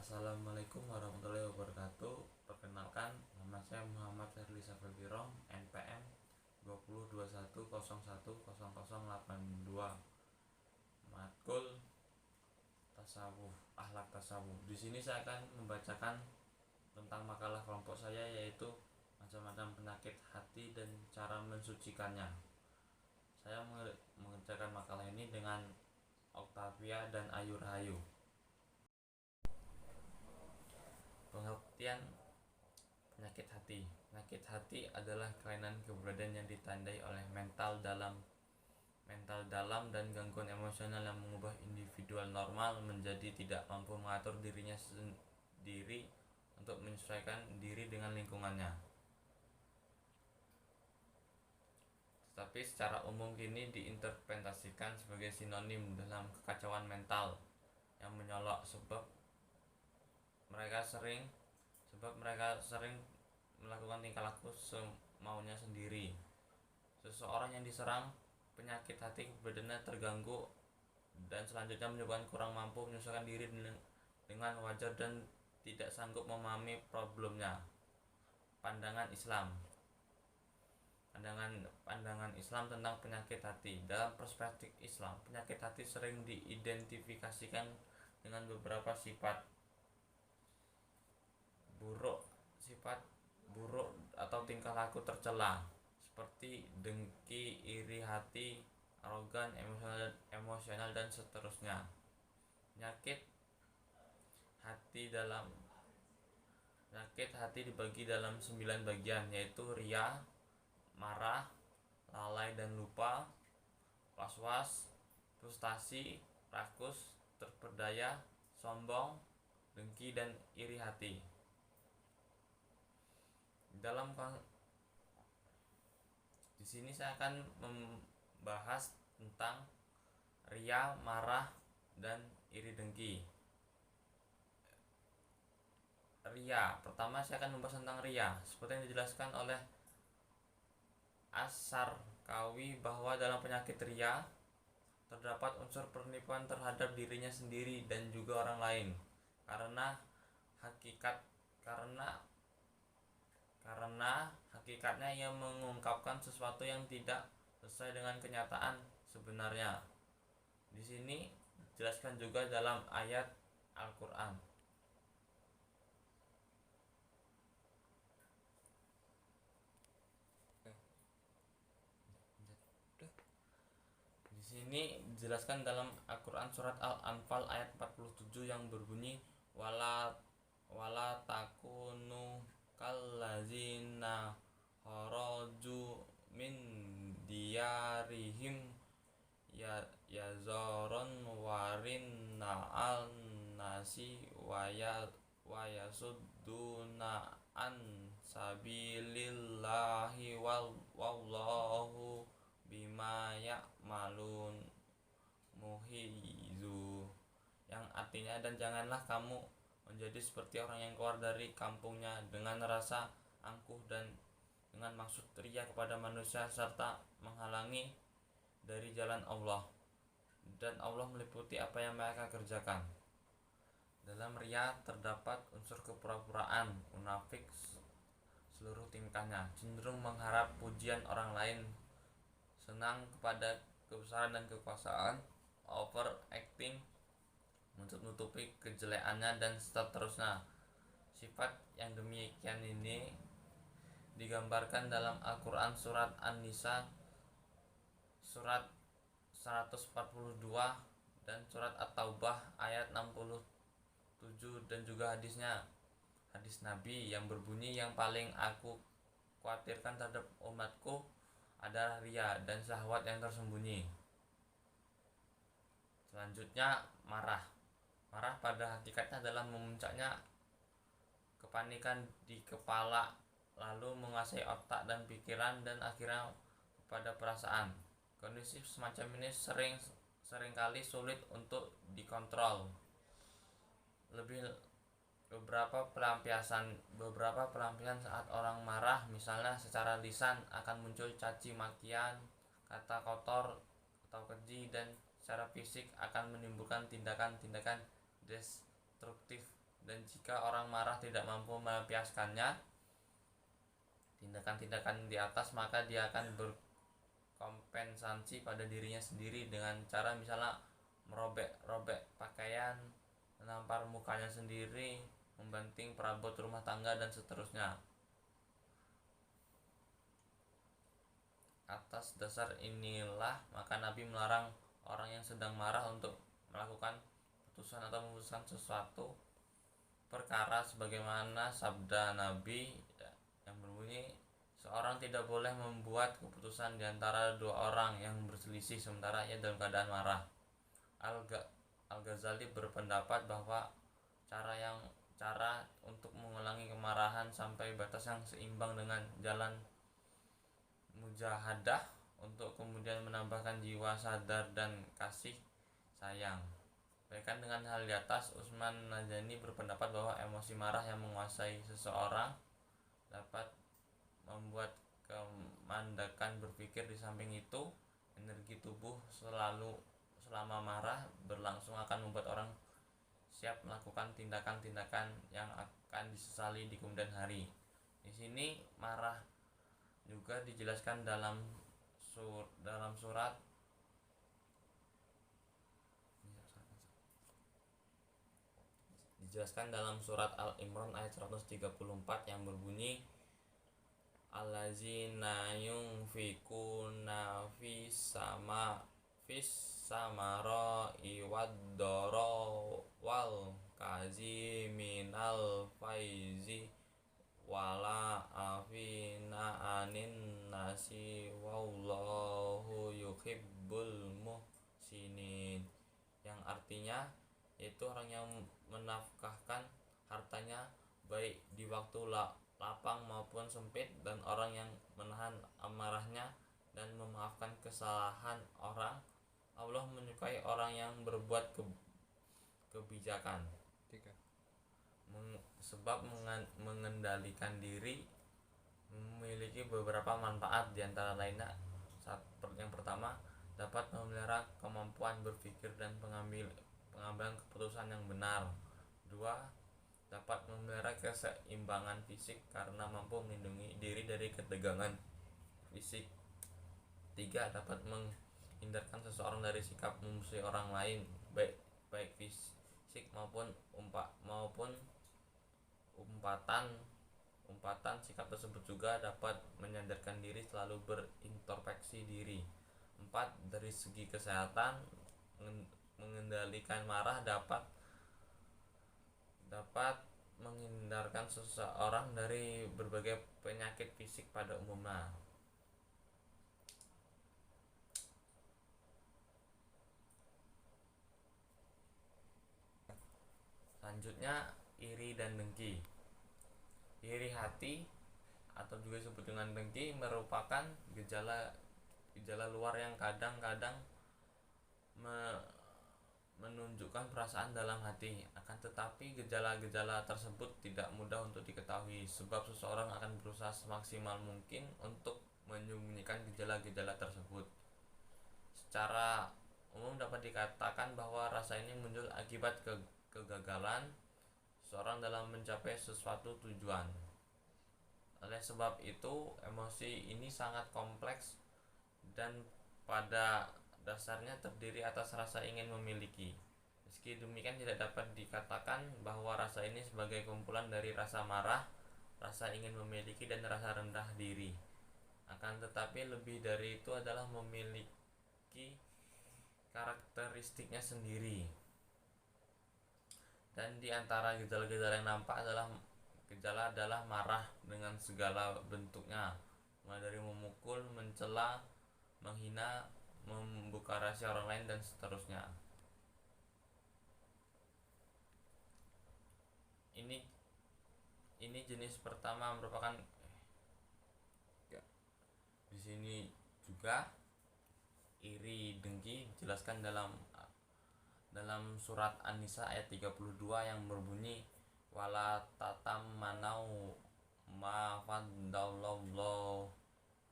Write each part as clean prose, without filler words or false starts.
Assalamualaikum warahmatullahi wabarakatuh. Perkenalkan, nama saya Muhammad Herli Safirong, NPM 2021010082. Matkul Tasawuf, Akhlak Tasawuf. Di sini saya akan membacakan tentang makalah kelompok saya, yaitu macam-macam penyakit hati dan cara mensucikannya. Saya mengerjakan makalah ini dengan Octavia dan Ayu Rahayu. Pengertian penyakit hati. Penyakit hati adalah kelainan keberadaan yang ditandai oleh mental dalam dan gangguan emosional yang mengubah individual normal menjadi tidak mampu mengatur dirinya sendiri untuk menyesuaikan diri dengan lingkungannya. Tetapi secara umum kini diinterpretasikan sebagai sinonim dalam kekacauan mental yang menyolok sebab mereka sering melakukan tingkah laku semaunya sendiri. Seseorang yang diserang penyakit hati keberadaannya terganggu dan selanjutnya menyebabkan kurang mampu menyesuaikan diri dengan wajar dan tidak sanggup memahami problemnya. Pandangan Islam tentang penyakit hati. Dalam perspektif Islam, penyakit hati sering diidentifikasikan dengan beberapa sifat buruk atau tingkah laku tercela seperti dengki, iri hati, arogan, emosional dan seterusnya. Penyakit hati dibagi dalam 9 bagian, yaitu ria, marah, lalai dan lupa, was-was, frustasi, rakus, terperdaya, sombong, dengki dan iri hati. Di sini saya akan membahas tentang ria, marah, dan iri dengki. Ria, pertama saya akan membahas tentang ria. Seperti yang dijelaskan oleh As-Sarkawi bahwa dalam penyakit ria terdapat unsur penipuan terhadap dirinya sendiri dan juga orang lain karena hakikatnya ia mengungkapkan sesuatu yang tidak sesuai dengan kenyataan sebenarnya. Di sini dijelaskan juga dalam ayat Al-Qur'an. Di sini dijelaskan dalam Al-Qur'an surat Al-Anfal ayat 47 yang berbunyi wala takunu kallazina kharaju min diyarihim yazaron warin na'al nasi wa yasudduna an sabilillahi wallahu bima ya'malun muhizu, yang artinya, dan janganlah kamu menjadi seperti orang yang keluar dari kampungnya dengan rasa angkuh dan dengan maksud ria kepada manusia serta menghalangi dari jalan Allah, dan Allah meliputi apa yang mereka kerjakan. Dalam ria terdapat unsur kepura-puraan, munafik seluruh tingkahnya, cenderung mengharap pujian orang lain, senang kepada kebesaran dan kekuasaan, overacting, menutupi kejelekannya dan seterusnya. Sifat yang demikian ini digambarkan dalam Al-Qur'an surat An-Nisa surat 142 dan surat At-Taubah ayat 67, dan juga hadis Nabi yang berbunyi, yang paling aku khawatirkan terhadap umatku adalah ria dan syahwat yang tersembunyi. Selanjutnya marah pada hakikatnya adalah memuncaknya kepanikan di kepala, lalu menguasai otak dan pikiran, dan akhirnya pada perasaan. Kondisi semacam ini seringkali sulit untuk dikontrol. Beberapa pelampiasan saat orang marah, misalnya secara lisan akan muncul caci makian, kata kotor atau keji, dan secara fisik akan menimbulkan tindakan-tindakan destruktif dan jika orang marah tidak mampu melampiaskannya tindakan-tindakan di atas, maka dia akan berkompensasi pada dirinya sendiri dengan cara misalnya merobek-robek pakaian, menampar mukanya sendiri, membanting perabot rumah tangga, dan seterusnya. Atas dasar inilah maka Nabi melarang orang yang sedang marah untuk melakukan putusan atau memutuskan sesuatu perkara, sebagaimana sabda Nabi yang berbunyi, seorang tidak boleh membuat keputusan di antara dua orang yang berselisih sementara ia dalam keadaan marah. Al-Ghazali berpendapat bahwa cara untuk mengulangi kemarahan sampai batas yang seimbang dengan jalan mujahadah untuk kemudian menambahkan jiwa sadar dan kasih sayang. Berkaitan dengan hal di atas, Utsman Najani berpendapat bahwa emosi marah yang menguasai seseorang dapat membuat kemandakan berpikir. Di samping itu, energi tubuh selama marah berlangsung akan membuat orang siap melakukan tindakan-tindakan yang akan disesali di kemudian hari. Di sini marah juga dijelaskan dalam surat Al-Imran ayat 134 yang berbunyi, allazina yunfikuna fis samara'i wad-dara wal kaziminal faizi wala afina anin nasi wallahu yuhibbul muhsinin, yang artinya yaitu orang yang menafkahkan hartanya baik di waktu lapang maupun sempit, dan orang yang menahan amarahnya dan memaafkan kesalahan orang. Allah menyukai orang yang berbuat kebijakan. Sebab mengendalikan diri memiliki beberapa manfaat, di antara lainnya yang pertama, dapat memelihara kemampuan berpikir dan pengambilan keputusan yang benar. 2. Dapat memelihara keseimbangan fisik karena mampu melindungi diri dari ketegangan fisik. 3. Dapat menghindarkan seseorang dari sikap memusuhi orang lain, baik fisik maupun umpatan. Sikap tersebut juga dapat menyadarkan diri selalu berintrospeksi diri. 4. Dari segi kesehatan, mengendalikan marah dapat menghindarkan seseorang dari berbagai penyakit fisik pada umumnya. Selanjutnya, iri dan dengki. Iri hati atau juga disebut dengan dengki merupakan gejala luar yang kadang-kadang menunjukkan perasaan dalam hati. Akan tetapi gejala-gejala tersebut tidak mudah untuk diketahui, sebab seseorang akan berusaha semaksimal mungkin untuk menyembunyikan gejala-gejala tersebut. Secara umum dapat dikatakan bahwa rasa ini muncul akibat kegagalan seseorang dalam mencapai sesuatu tujuan. Oleh sebab itu, emosi ini sangat kompleks dan pada dasarnya terdiri atas rasa ingin memiliki. Meski demikian, tidak dapat dikatakan bahwa rasa ini sebagai kumpulan dari rasa marah, rasa ingin memiliki, dan rasa rendah diri. Akan tetapi lebih dari itu adalah memiliki karakteristiknya sendiri. Dan di antara gejala-gejala yang nampak adalah marah dengan segala bentuknya, mulai dari memukul, mencela, menghina, membuka rahasia orang lain, dan seterusnya. Ini jenis pertama merupakan di sini juga iri dengki dijelaskan dalam surat An-Nisa ayat 32 yang berbunyi, wala tatammanau ma faddallallahu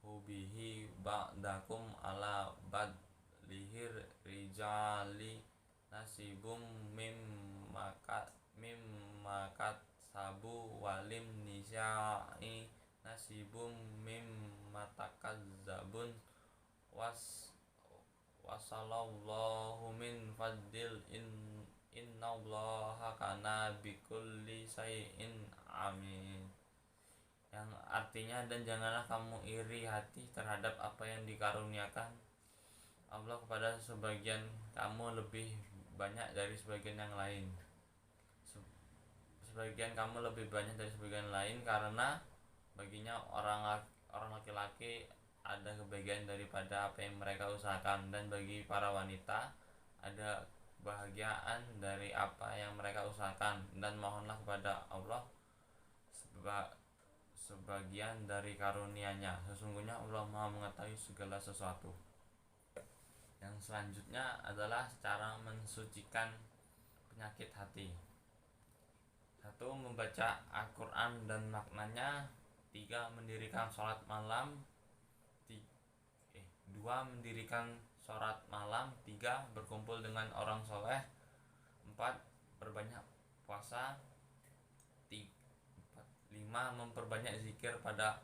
bihi ba'dakum ala badlihir rijali nasibum mimma walim nisa'i nasibum mimma takazzabun was wasallallahu min fadlil innallaha kana bikulli syai'in amin. Yang artinya, dan janganlah kamu iri hati terhadap apa yang dikaruniakan Allah kepada sebagian kamu lebih banyak dari sebagian yang lain. Sebagian kamu lebih banyak dari sebagian lain karena baginya orang laki-laki ada kebahagiaan daripada apa yang mereka usahakan, dan bagi para wanita ada kebahagiaan dari apa yang mereka usahakan, dan mohonlah kepada Allah sebagian dari karunia-Nya. Sesungguhnya Allah Maha mengetahui segala sesuatu. Yang selanjutnya adalah cara mensucikan penyakit hati. 1. Membaca Al-Quran dan maknanya. 3. Mendirikan sholat malam. 2. Mendirikan sholat malam. 3. Berkumpul dengan orang soleh. 4. Berbanyak puasa. 5. Memperbanyak zikir pada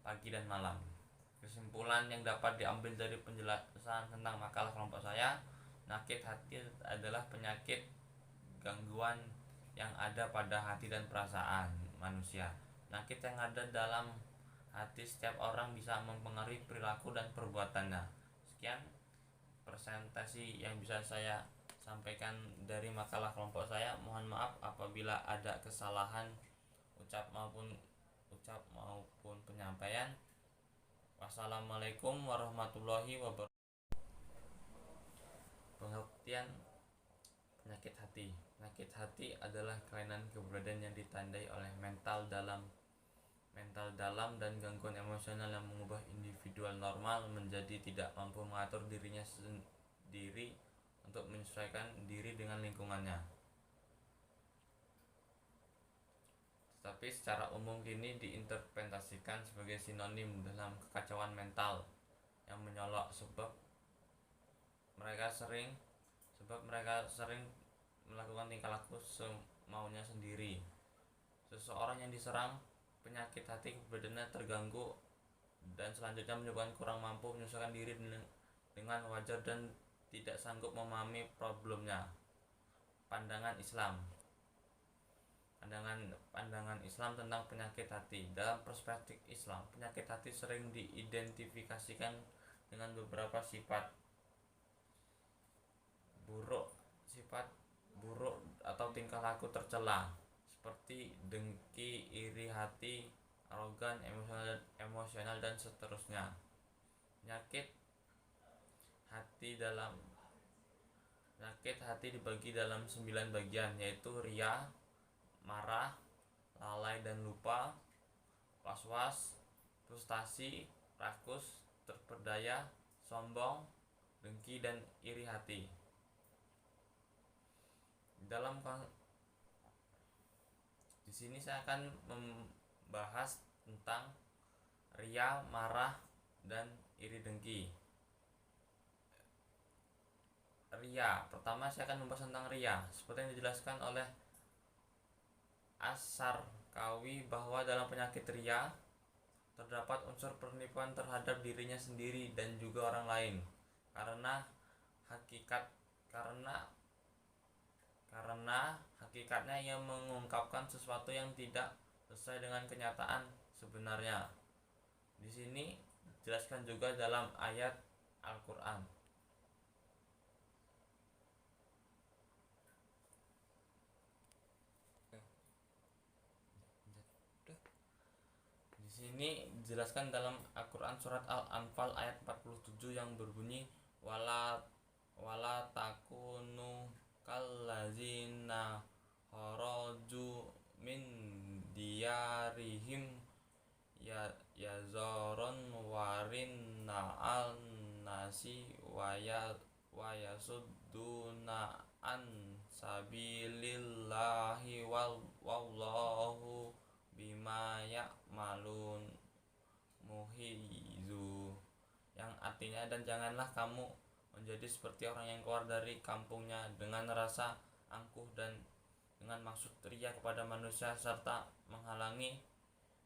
pagi dan malam. Kesimpulan yang dapat diambil dari penjelasan tentang makalah kelompok saya, penyakit hati adalah penyakit gangguan yang ada pada hati dan perasaan manusia. Penyakit yang ada dalam hati setiap orang bisa mempengaruhi perilaku dan perbuatannya. Sekian presentasi yang bisa saya sampaikan dari makalah kelompok saya. Mohon maaf apabila ada kesalahan ucap maupun penyampaian. Wassalamualaikum warahmatullahi wabarakatuh. Pengertian penyakit hati. Penyakit hati adalah kelainan keberadaan yang ditandai oleh mental dalam dan gangguan emosional yang mengubah individual normal menjadi tidak mampu mengatur dirinya sendiri untuk menyesuaikan diri dengan lingkungannya. Tetapi secara umum kini diinterpretasikan sebagai sinonim dalam kekacauan mental yang menyolok sebab mereka sering melakukan tingkah laku semaunya sendiri. Seseorang yang diserang penyakit hati keberadaannya terganggu dan selanjutnya menyebabkan kurang mampu menyesuaikan diri dengan wajar dan tidak sanggup memahami problemnya. Pandangan Islam tentang penyakit hati. Dalam perspektif Islam, penyakit hati sering diidentifikasikan dengan beberapa sifat buruk atau tingkah laku tercela seperti dengki, iri hati, arogan, emosional dan seterusnya. Penyakit hati dibagi dalam 9 bagian, yaitu ria, marah, lalai dan lupa, was-was, frustasi, rakus, terperdaya, sombong, dengki dan iri hati. Di sini saya akan membahas tentang ria, marah dan iri dengki. Ria, pertama saya akan membahas tentang ria. Seperti yang dijelaskan oleh As-Sarkawi bahwa dalam penyakit ria terdapat unsur penipuan terhadap dirinya sendiri dan juga orang lain karena hakikatnya ia mengungkapkan sesuatu yang tidak sesuai dengan kenyataan sebenarnya. Di sini dijelaskan juga dalam ayat Al-Qur'an. Di sini dijelaskan dalam Al-Qur'an surat Al-Anfal ayat 47 yang berbunyi wala takunu kallazina kharaju min diyarihim yazaron warina al-nasi wa yasudduna an sabilillahi wallahu bima ya'malun muhizu. Yang artinya, dan janganlah kamu menjadi seperti orang yang keluar dari kampungnya dengan rasa angkuh dan dengan dengan maksud ria kepada manusia serta menghalangi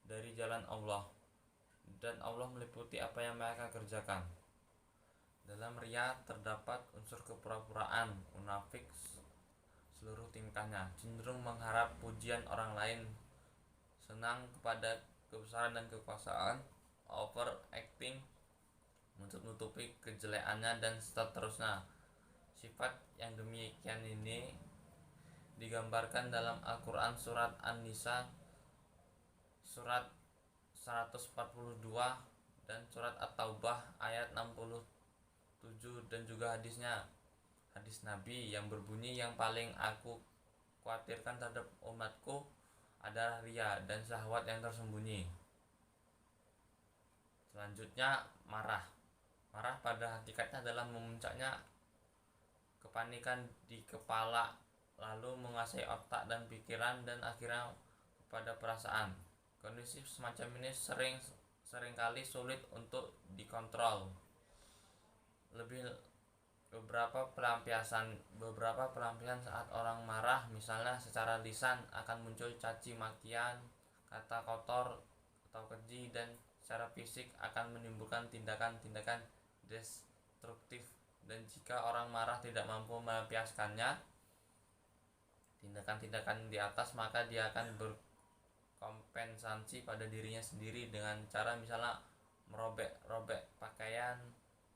dari jalan Allah, dan Allah meliputi apa yang mereka kerjakan. Dalam ria terdapat unsur kepura-puraan. Munafik seluruh tingkahnya cenderung mengharap pujian orang lain, senang kepada kebesaran dan kekuasaan, overacting, menutupi kejelekannya, dan seterusnya. Sifat yang demikian ini digambarkan dalam Al-Quran surat An-Nisa surat 142 dan surat At-Taubah ayat 67, dan juga hadis Nabi yang berbunyi, yang paling aku khawatirkan terhadap umatku adalah ria dan syahwat yang tersembunyi. Selanjutnya, marah pada hakikatnya adalah memuncaknya kepanikan di kepala, lalu menguasai otak dan pikiran, dan akhirnya kepada perasaan. Kondisi semacam ini seringkali sulit untuk dikontrol. Beberapa pelampiasan saat orang marah, misalnya secara lisan akan muncul caci makian, kata kotor atau keji, dan secara fisik akan menimbulkan tindakan-tindakan destruktif. Dan jika orang marah tidak mampu melampiaskannya tindakan-tindakan di atas, maka dia akan berkompensasi pada dirinya sendiri dengan cara misalnya merobek pakaian,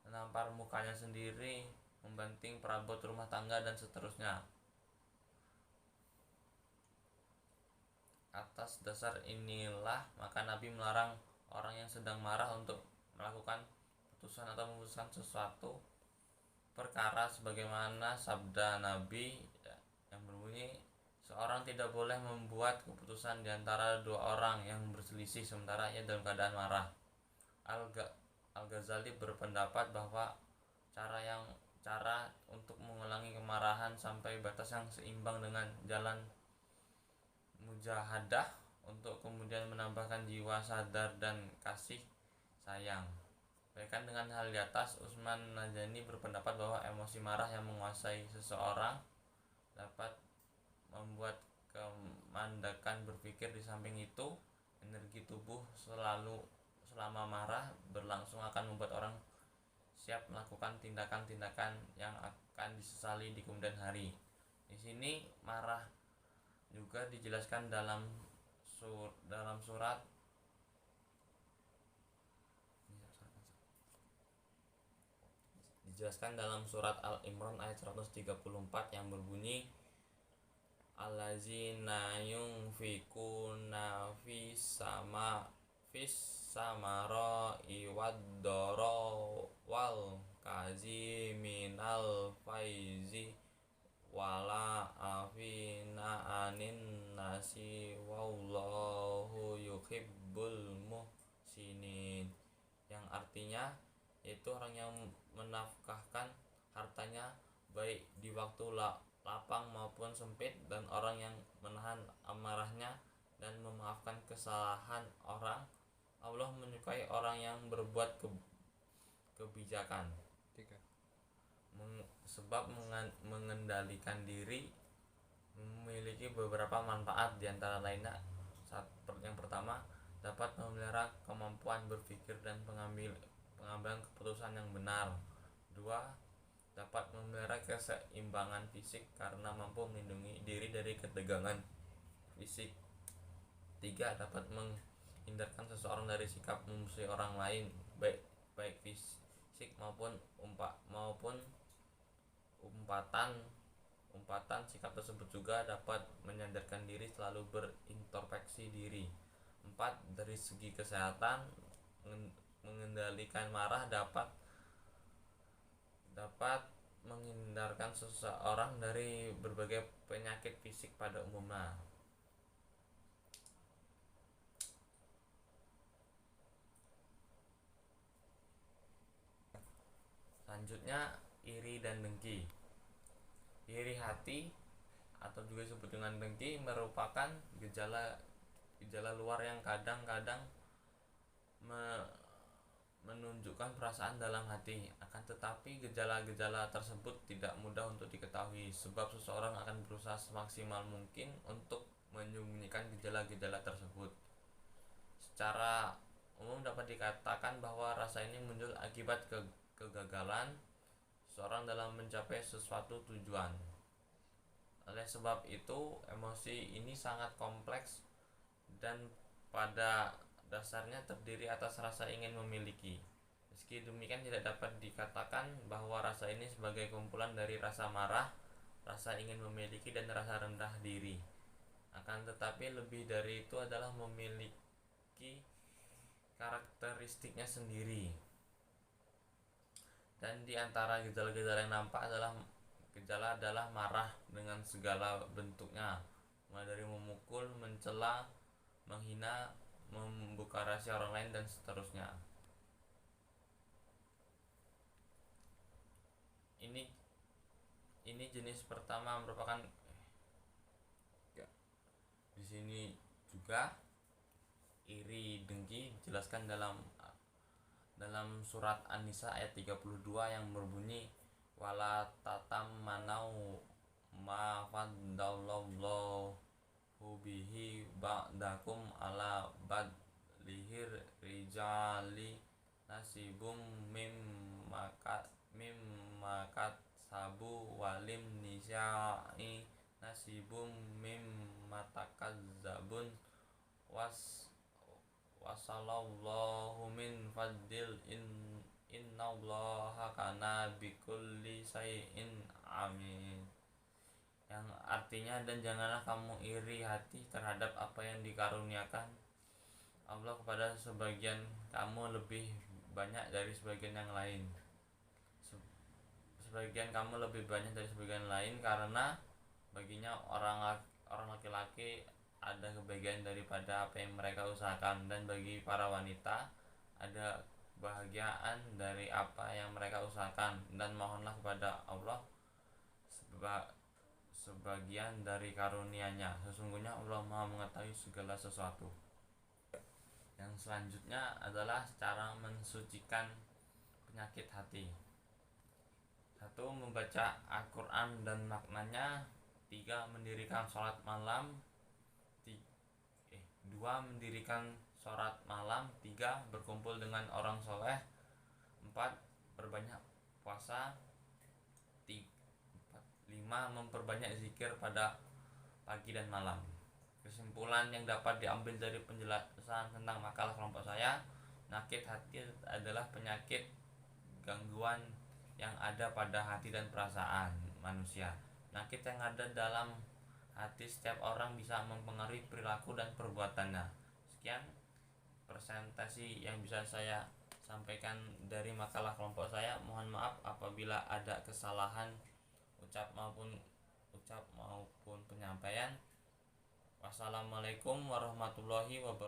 menampar mukanya sendiri, membanting perabot rumah tangga, dan seterusnya. Atas dasar inilah maka Nabi melarang orang yang sedang marah untuk melakukan putusan atau memutuskan sesuatu perkara, sebagaimana sabda Nabi yang berbunyi, seorang tidak boleh membuat keputusan di antara dua orang yang berselisih sementara ia dalam keadaan marah. Al-Ghazali berpendapat bahwa cara untuk mengulangi kemarahan sampai batas yang seimbang dengan jalan mujahadah untuk kemudian menambahkan jiwa sadar dan kasih sayang. Bahkan dengan hal di atas, Utsman Najani berpendapat bahwa emosi marah yang menguasai seseorang dapat membuat kemandakan berpikir. Di samping itu, energi tubuh selama marah berlangsung akan membuat orang siap melakukan tindakan-tindakan yang akan disesali di kemudian hari. Di sini marah juga dijelaskan dalam surat Al-Imran ayat 134 yang berbunyi, allazina yunfikuna fis samara'i wad-dara wal kaziminal faizi wala afina anin nasi wallahu yuhibbul muhsinin, yang artinya yaitu orang yang menafkahkan hartanya baik di waktu lapang maupun sempit, dan orang yang menahan amarahnya dan memaafkan kesalahan orang. Allah menyukai orang yang berbuat kebijakan. Sebab mengendalikan diri memiliki beberapa manfaat, di antara lainnya yang pertama, dapat memelihara kemampuan berpikir dan pengambilan keputusan yang benar. 2. Dapat memelihara keseimbangan fisik karena mampu melindungi diri dari ketegangan fisik. 3. Dapat menghindarkan seseorang dari sikap memusuhi orang lain, baik fisik maupun umpatan. Sikap tersebut juga dapat menyadarkan diri selalu berintrospeksi diri. 4. Dari segi kesehatan, mengendalikan marah dapat menghindarkan seseorang dari berbagai penyakit fisik pada umumnya. Selanjutnya, iri dan dengki. Iri hati atau juga disebut dengan dengki merupakan gejala luar yang kadang-kadang menunjukkan perasaan dalam hati. Akan tetapi gejala-gejala tersebut tidak mudah untuk diketahui, sebab seseorang akan berusaha semaksimal mungkin untuk menyembunyikan gejala-gejala tersebut. Secara umum dapat dikatakan bahwa rasa ini muncul akibat kegagalan seseorang dalam mencapai sesuatu tujuan. Oleh sebab itu, emosi ini sangat kompleks dan pada dasarnya terdiri atas rasa ingin memiliki. Meski demikian, tidak dapat dikatakan bahwa rasa ini sebagai kumpulan dari rasa marah, rasa ingin memiliki, dan rasa rendah diri. Akan tetapi lebih dari itu adalah memiliki karakteristiknya sendiri. Dan di antara gejala-gejala yang nampak adalah marah dengan segala bentuknya, mulai dari memukul, mencela, menghina, membuka rahasia orang lain, dan seterusnya. Ini jenis pertama merupakan di sini juga iri dengki dijelaskan dalam surat An-Nisa ayat 32 yang berbunyi wala tatammanau ma faddallallahu bihi ba'dakum ala badlihir rijali nasibum mimmakat sabu walim nisa'i nasibum mimmatakazzabun wasallallahu min fadil innallaha kana bikulli syai'in amin, yang artinya, dan janganlah kamu iri hati terhadap apa yang dikaruniakan Allah kepada sebagian kamu lebih banyak dari sebagian yang lain. Sebagian kamu lebih banyak dari sebagian lain karena baginya orang laki-laki ada kebahagiaan daripada apa yang mereka usahakan, dan bagi para wanita ada kebahagiaan dari apa yang mereka usahakan, dan mohonlah kepada Allah sebagian dari karunia-Nya. Sesungguhnya Allah Maha mengetahui segala sesuatu. Yang selanjutnya adalah cara mensucikan penyakit hati. 1. Membaca Al-Quran dan maknanya. 3. Mendirikan sholat malam. 2. Mendirikan sholat malam. 3. Berkumpul dengan orang soleh. 4. Berbanyak puasa. 5. Memperbanyak zikir pada pagi dan malam. Kesimpulan yang dapat diambil dari penjelasan tentang makalah kelompok saya, penyakit hati adalah penyakit gangguan yang ada pada hati dan perasaan manusia. Penyakit yang ada dalam hati setiap orang bisa mempengaruhi perilaku dan perbuatannya. Sekian presentasi yang bisa saya sampaikan dari makalah kelompok saya. Mohon maaf apabila ada kesalahan ucap maupun penyampaian. Wassalamualaikum warahmatullahi wabarakatuh.